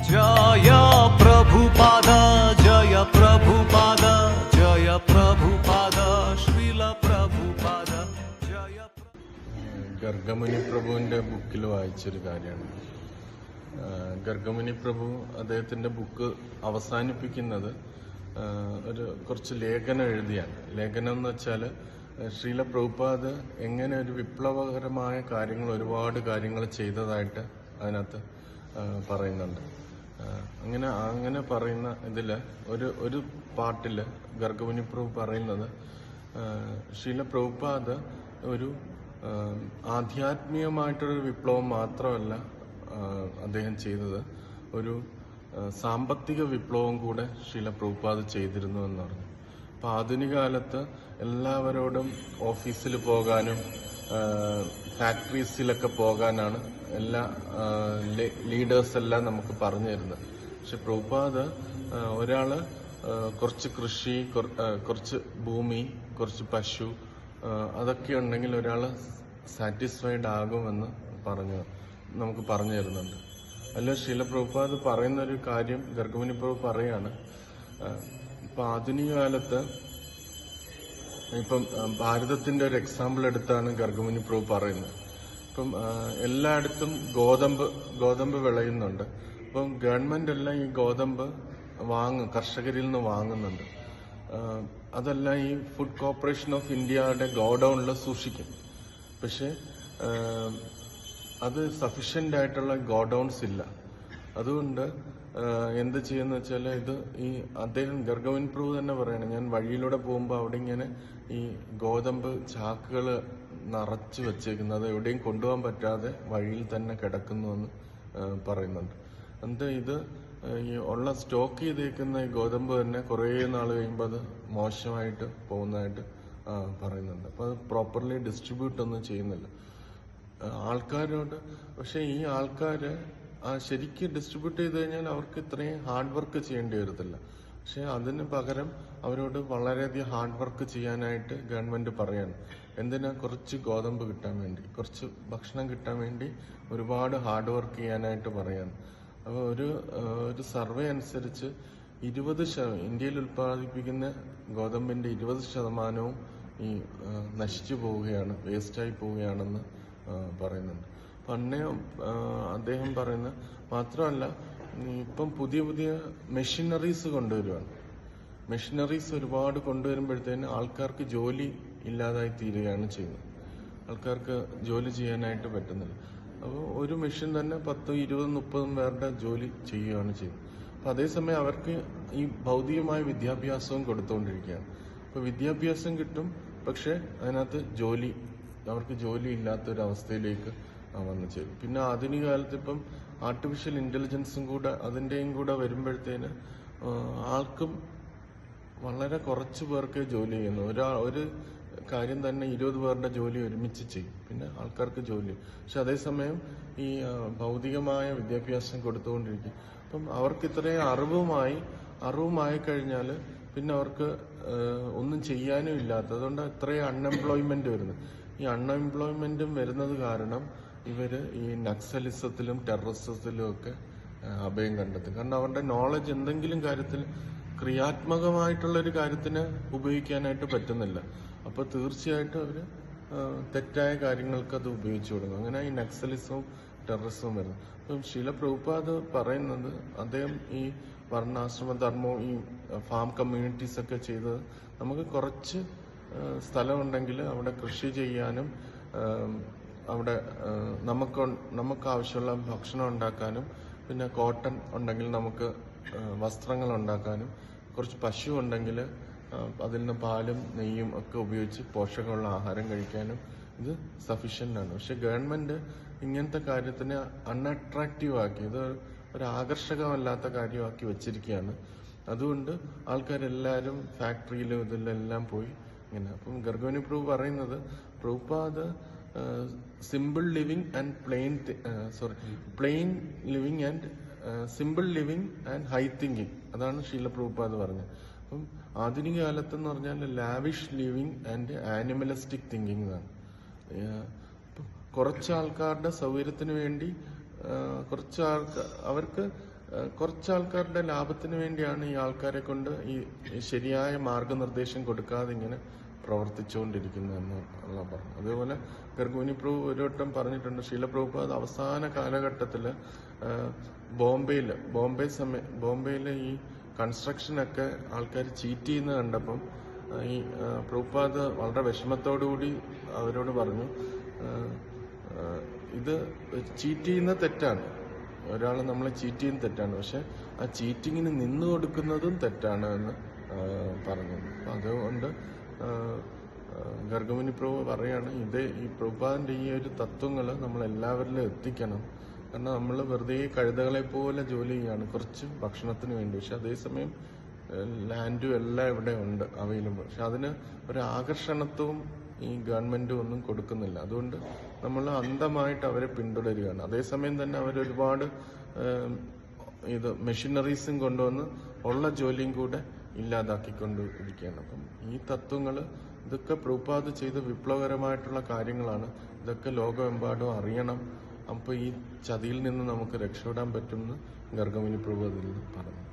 जय प्रभुपाद जय प्रभुपाद जय प्रभुपाद श्रील प्रभुपाद जय ഗർഗമുനി പ്രഭുവിൻ്റെ ബുക്കിൽ വായിച്ചൊരു കാര്യമാണ്. ഗർഗമുനി പ്രഭു അദ്ദേഹത്തിൻ്റെ ബുക്ക് അവസാനിപ്പിക്കുന്നത് കുറച്ച് ലേഖനം എഴുതിയാണ്. ലേഖനം എന്ന് വെച്ചാൽ ശ്രീല പ്രഭുപാദ് എങ്ങനെ ഒരു വിപ്ലവകരമായ കാര്യങ്ങൾ, ഒരുപാട് കാര്യങ്ങൾ ചെയ്തതായിട്ട് അതിനകത്ത് പറയുന്നുണ്ട്. അങ്ങനെ പറയുന്ന ഇതിൽ ഒരു പാട്ടിൽ ഗർഗമുനി പ്രഭു പറയുന്നത് ശ്രീല പ്രഭുപാദ് ഒരു ആധ്യാത്മികമായിട്ടൊരു വിപ്ലവം മാത്രമല്ല അദ്ദേഹം ചെയ്തത്, ഒരു സാമ്പത്തിക വിപ്ലവം കൂടെ ശ്രീല പ്രഭുപാദ് ചെയ്തിരുന്നു എന്ന് പറഞ്ഞു. അപ്പോൾ ആധുനിക കാലത്ത് എല്ലാവരോടും ഓഫീസിൽ പോകാനും ഫാക്ടറീസിലൊക്കെ പോകാനാണ് എല്ലാ ലീഡേഴ്സ് എല്ലാം നമുക്ക് പറഞ്ഞു തരുന്നത്. പക്ഷെ പ്രഭുപാദ് ഒരാള് കുറച്ച് കൃഷി, കുറച്ച് ഭൂമി, കുറച്ച് പശു, അതൊക്കെ ഉണ്ടെങ്കിൽ ഒരാൾ സാറ്റിസ്ഫൈഡ് ആകുമെന്ന് നമുക്ക് പറഞ്ഞു തരുന്നുണ്ട്. അല്ല, ശ്രീല പ്രഭുപാദ് പറയുന്ന ഒരു കാര്യം ഗർഗമുനി പ്രഭു പറയാണ്. ഇപ്പം ആധുനിക കാലത്ത് ഇപ്പം ഭാരതത്തിന്റെ ഒരു എക്സാമ്പിൾ എടുത്താണ് ഗർഗമുനി പ്രഭു പറയുന്നത്. ഇപ്പം എല്ലായിടത്തും ഗോതമ്പ് വിളയുന്നുണ്ട്. അപ്പം ഗവൺമെന്റ് എല്ലാം ഈ ഗോതമ്പ് കർഷകരിൽ നിന്ന് വാങ്ങുന്നുണ്ട്. അതെല്ലാം ഈ ഫുഡ് കോർപ്പറേഷൻ ഓഫ് ഇന്ത്യയുടെ ഗോഡൌണിൽ സൂക്ഷിക്കും. പക്ഷെ അത് സഫീഷ്യന്റ് ആയിട്ടുള്ള ഗോഡൌൺസ് ഇല്ല. അതുകൊണ്ട് എന്ത് ചെയ്യുന്ന വെച്ചാൽ അദ്ദേഹം ഗർഗമുനി പ്രഭു തന്നെ പറയണം, ഞാൻ വഴിയിലൂടെ പോകുമ്പോൾ അവിടെ ഇങ്ങനെ ഈ ഗോതമ്പ് ചാക്കുകൾ നിറച്ച് വെച്ചേക്കുന്നത് എവിടെയും കൊണ്ടുപോകാൻ പറ്റാതെ വഴിയിൽ തന്നെ കിടക്കുന്നുവെന്ന് പറയുന്നുണ്ട്. എന്നിട്ട് ഈ ഉള്ള സ്റ്റോക്ക് ചെയ്തേക്കുന്ന ഈ ഗോതമ്പ് തന്നെ കുറേ നാൾ കഴിയുമ്പോൾ അത് മോശമായിട്ട് പോകുന്നതായിട്ട് പറയുന്നുണ്ട്. അപ്പോൾ അത് പ്രോപ്പർലി ഡിസ്ട്രിബ്യൂട്ട് ഒന്നും ചെയ്യുന്നില്ല ആൾക്കാരോട്. പക്ഷെ ഈ ആൾക്കാര് ശരിക്കും ഡിസ്ട്രിബ്യൂട്ട് ചെയ്ത് കഴിഞ്ഞാൽ അവർക്ക് ഇത്രയും ഹാർഡ് വർക്ക് ചെയ്യേണ്ടി വരത്തില്ല. പക്ഷെ അതിന് പകരം അവരോട് വളരെയധികം ഹാർഡ് വർക്ക് ചെയ്യാനായിട്ട് ഗവൺമെന്റ് പറയാണ്. എന്തിനാ? കുറച്ച് ഗോതമ്പ് കിട്ടാൻ വേണ്ടി, കുറച്ച് ഭക്ഷണം കിട്ടാൻ വേണ്ടി ഒരുപാട് ഹാർഡ് വർക്ക് ചെയ്യാനായിട്ട് പറയാണ്. അപ്പോൾ ഒരു സർവേ അനുസരിച്ച് ഇന്ത്യയിൽ ഉൽപ്പാദിപ്പിക്കുന്ന ഗോതമ്പിന്റെ 20% ഈ നശിച്ചു പോവുകയാണ്, വേസ്റ്റായി പോവുകയാണെന്ന് പറയുന്നുണ്ട്. പണ്ടേ അദ്ദേഹം പറയുന്ന മാത്രമല്ല, ഇപ്പം പുതിയ മെഷീനറീസ് കൊണ്ടുവരുവാണ്. മെഷീനറീസ് ഒരുപാട് കൊണ്ടുവരുമ്പോഴത്തേന് ആൾക്കാർക്ക് ജോലി ഇല്ലാതായി തീരുകയാണ് ചെയ്യുന്നത്. ആൾക്കാർക്ക് ജോലി ചെയ്യാനായിട്ട് പറ്റുന്നില്ല. അപ്പോൾ ഒരു മെഷീൻ തന്നെ 10, 20, 30 പേരുടെ ജോലി ചെയ്യുകയാണ് ചെയ്യുന്നത്. അപ്പം അതേസമയം അവർക്ക് ഈ ഭൗതികമായ വിദ്യാഭ്യാസവും കൊടുത്തുകൊണ്ടിരിക്കുകയാണ്. അപ്പോൾ വിദ്യാഭ്യാസം കിട്ടും, പക്ഷെ അതിനകത്ത് അവർക്ക് ജോലി ഇല്ലാത്തൊരവസ്ഥയിലേക്ക് വന്നു ചേരും. പിന്നെ ആധുനിക കാലത്ത് ഇപ്പം ആർട്ടിഫിഷ്യൽ ഇന്റലിജൻസും അതിൻ്റെയും കൂടെ വരുമ്പോഴത്തേന് ആൾക്കും വളരെ കുറച്ച് പേർക്ക് ജോലി ചെയ്യുന്നു. ഒരു കാര്യം തന്നെ 20 പേരുടെ ജോലി ഒരുമിച്ച് ചെയ്യും. പിന്നെ ആൾക്കാർക്ക് ജോലി. പക്ഷെ അതേസമയം ഈ ഭൗതികമായ വിദ്യാഭ്യാസം കൊടുത്തുകൊണ്ടിരിക്കും. അപ്പം അവർക്ക് ഇത്രയും അറിവുമായി കഴിഞ്ഞാൽ പിന്നെ അവർക്ക് ഒന്നും ചെയ്യാനും ഇല്ലാത്ത, അതുകൊണ്ട് ഇത്രയും അൺഎംപ്ലോയ്മെന്റ് വരുന്നത്. ഈ അൺഎംപ്ലോയ്മെന്റും വരുന്നത് കാരണം ഇവര് ഈ നക്സലിസത്തിലും ടെററിസത്തിലും ഒക്കെ അഭയം കണ്ടെത്തും. കാരണം അവരുടെ നോളജ് എന്തെങ്കിലും കാര്യത്തിൽ ക്രിയാത്മകമായിട്ടുള്ള ഒരു കാര്യത്തിന് ഉപയോഗിക്കാനായിട്ട് പറ്റുന്നില്ല. അപ്പൊ തീർച്ചയായിട്ടും അവര് തെറ്റായ കാര്യങ്ങൾക്ക് അത് ഉപയോഗിച്ചു കൊടുക്കും. അങ്ങനെ ഈ നക്സലിസവും ടെററിസവും വരുന്നത്. അപ്പം ശ്രീല പ്രഭുപാദ് പറയുന്നത്, അദ്ദേഹം ഈ വർണ്ണാശ്രമ ധർമ്മവും ഈ ഫാം കമ്മ്യൂണിറ്റീസ് ഒക്കെ ചെയ്തത്, നമുക്ക് കുറച്ച് സ്ഥലമുണ്ടെങ്കിൽ അവിടെ കൃഷി ചെയ്യാനും അവിടെ നമുക്ക് ആവശ്യമുള്ള ഭക്ഷണം ഉണ്ടാക്കാനും, പിന്നെ കോട്ടൺ ഉണ്ടെങ്കിൽ നമുക്ക് വസ്ത്രങ്ങൾ ഉണ്ടാക്കാനും, കുറച്ച് പശു ഉണ്ടെങ്കിൽ അതിൽ നിന്ന് പാലും നെയ്യും ഒക്കെ ഉപയോഗിച്ച് പോഷകമുള്ള ആഹാരം കഴിക്കാനും ഇത് സഫീഷ്യന്റ് ആണ്. പക്ഷെ ഗവൺമെന്റ് ഇങ്ങനത്തെ കാര്യത്തിനെ അൺഅട്രാക്റ്റീവ് ആക്കി, ഇത് ഒരു ആകർഷകമല്ലാത്ത കാര്യമാക്കി വെച്ചിരിക്കുകയാണ്. അതുകൊണ്ട് ആൾക്കാരെല്ലാവരും ഫാക്ടറിയിലും ഇതിലെല്ലാം പോയി ഇങ്ങനെ. അപ്പം ഗർഗമുനി പ്രഭു പറയുന്നത്, Prabhupad simple living and plain living and simple living and high thinking, അതാണ് ശ്രീല പ്രഭുപാദ് പറഞ്ഞത്. അപ്പം ആധുനിക കാലത്ത് എന്ന് പറഞ്ഞാൽ lavish living and animalistic thinking എന്നാണ്. കുറച്ച് ആൾക്കാരുടെ സൗകര്യത്തിന് വേണ്ടി കുറച്ച് അവർക്ക് കുറച്ച് ആൾക്കാരുടെ ലാഭത്തിന് വേണ്ടിയാണ് ഈ ആൾക്കാരെ കൊണ്ട് ഈ ശരിയായ മാർഗനിർദ്ദേശം കൊടുക്കാതെ ഇങ്ങനെ പ്രവർത്തിച്ചുകൊണ്ടിരിക്കുന്നതെന്ന് ഉള്ള പറഞ്ഞു. അതേപോലെ ഗർഗുനി പ്രഭു ഒരു വട്ടം പറഞ്ഞിട്ടുണ്ട്, ശീലപ്രഭുപാദ് അവസാന കാലഘട്ടത്തിൽ ബോംബെയിലെ ഈ കൺസ്ട്രക്ഷനൊക്കെ ആൾക്കാർ ചീറ്റ് ചെയ്യുന്നത് കണ്ടപ്പം ഈ പ്രഭുപാദ് വളരെ വിഷമത്തോടുകൂടി അവരോട് പറഞ്ഞു, ഇത് ചീറ്റ് ചെയ്യുന്നത് തെറ്റാണ്, ഒരാൾ നമ്മളെ ചീറ്റ് ചെയ്യുന്നത് തെറ്റാണ്, പക്ഷെ ആ ചീറ്റിങ്ങിന് നിന്നു കൊടുക്കുന്നതും തെറ്റാണ് എന്ന് പറഞ്ഞു. അപ്പം അതുകൊണ്ട് ഗർഗമുനി പ്രഭു പറയാണ്, ഈ പ്രഭുപാദിന്റെ ഈ ഒരു തത്വങ്ങൾ നമ്മൾ എല്ലാവരിലും എത്തിക്കണം. കാരണം നമ്മൾ വെറുതെ കഴുതകളെ പോലെ ജോലി ചെയ്യാണ് കുറച്ച് ഭക്ഷണത്തിന് വേണ്ടി, പക്ഷെ അതേസമയം ലാൻഡും എല്ലാം ഇവിടെ ഉണ്ട് അവൈലബിൾ, പക്ഷെ അതിന് ഒരു ആകർഷണത്വവും ഈ ഗവൺമെന്റും ഒന്നും കൊടുക്കുന്നില്ല. അതുകൊണ്ട് നമ്മൾ അന്ധമായിട്ട് അവരെ പിന്തുടരുകയാണ്. അതേസമയം തന്നെ അവരൊരുപാട് മെഷീനറീസും കൊണ്ടുവന്ന് ഉള്ള ജോലിയും കൂടെ ഇല്ലാതാക്കിക്കൊണ്ടിരിക്കുകയാണ്. അപ്പം ഈ തത്വങ്ങൾ ഇതൊക്കെ പ്രഭുപാദ് ചെയ്ത വിപ്ലവകരമായിട്ടുള്ള കാര്യങ്ങളാണ്. ഇതൊക്കെ ലോകമെമ്പാടും അറിയണം. അപ്പോൾ ഈ ചതിയിൽ നിന്ന് നമുക്ക് രക്ഷപ്പെടാൻ പറ്റുമെന്ന് ഗർഗമുനി പ്രഭു അതിൽ പറഞ്ഞു.